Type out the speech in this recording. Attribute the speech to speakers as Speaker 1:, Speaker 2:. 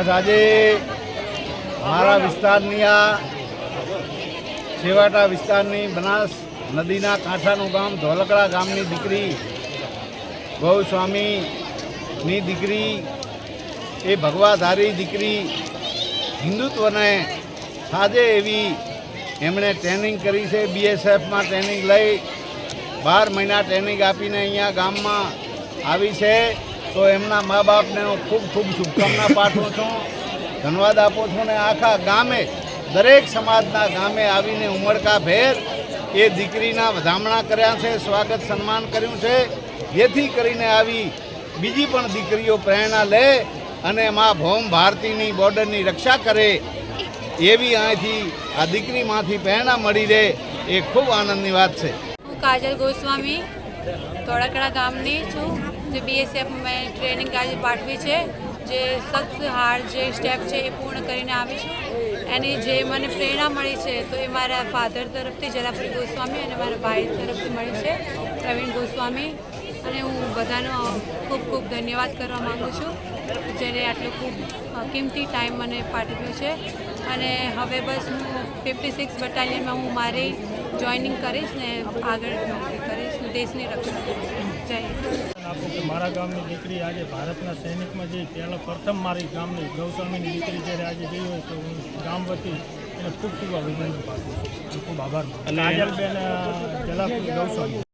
Speaker 1: બસ આજે મારા વિસ્તારની આ છેવાટા વિસ્તારની બનાસ નદીના કાંઠાનું ગામ ધોલકડા ગામની દીકરી ગૌસ્વામીની દીકરી એ ભગવાધારી દીકરી હિન્દુત્વને સાજે એવી એમણે ટ્રેનિંગ કરી છે। બીએસએફમાં ટ્રેનિંગ લઈ 12 મહિના ટ્રેનિંગ આપીને અહીંયા ગામમાં આવી છે। તો એમના મા બાપને હું ખૂબ ખૂબ શુભકામના પાઠવું છું, ધન્યવાદ આપું છું। ને આખા ગામે દરેક સમાજના ગામે આવીને ઉમળકાભેર એ દીકરીના વધામણા કર્યા છે, સ્વાગત સન્માન કર્યું છે, જેથી કરીને આવી બીજી પણ દીકરીઓ પ્રેરણા લે અને મા ભૌમ ભારતીની બોર્ડરની રક્ષા કરે એવી અહીંથી આ દીકરીમાંથી પ્રેરણા મળી રહે એ ખૂબ આનંદની વાત છે।
Speaker 2: હું કાજલ ગોસ્વામી ધોળકડા ગામની છું, જે બીએસએફમાં ટ્રેનિંગ આજે પાઠવી છે, જે સખ્ત હાર્ડ જે સ્ટેપ છે એ પૂર્ણ કરીને આવી છું। એની જે મને પ્રેરણા મળી છે તો એ મારા ફાધર તરફથી જલાપુરી ગોસ્વામી અને મારા ભાઈ તરફથી મળી છે પ્રવીણ ગોસ્વામી। અને હું બધાનો ખૂબ ખૂબ ધન્યવાદ કરવા માગું છું, જેને આટલો ખૂબ કિંમતી ટાઈમ મને પાઠવ્યો છે। અને હવે બસ હું 56 બટાલિયનમાં હું મારી જોઈનિંગ કરીશ ને આગળ કરીશ ને દેશની રક્ષા કરીશ। જય હિન્દ।
Speaker 3: આપો કે મારા ગામની દીકરી આજે ભારતના સૈનિકમાં જઈ પહેલાં પ્રથમ મારી ગામની ગૌસ્વામીની દીકરી જ્યારે આજે ગઈ હોય તો હું ગામ વતી એને ખૂબ ખૂબ અભિનંદન પાઠવું છું, ખૂબ આભાર। કાજલબેન જલાપુરી ગૌસ્વામી।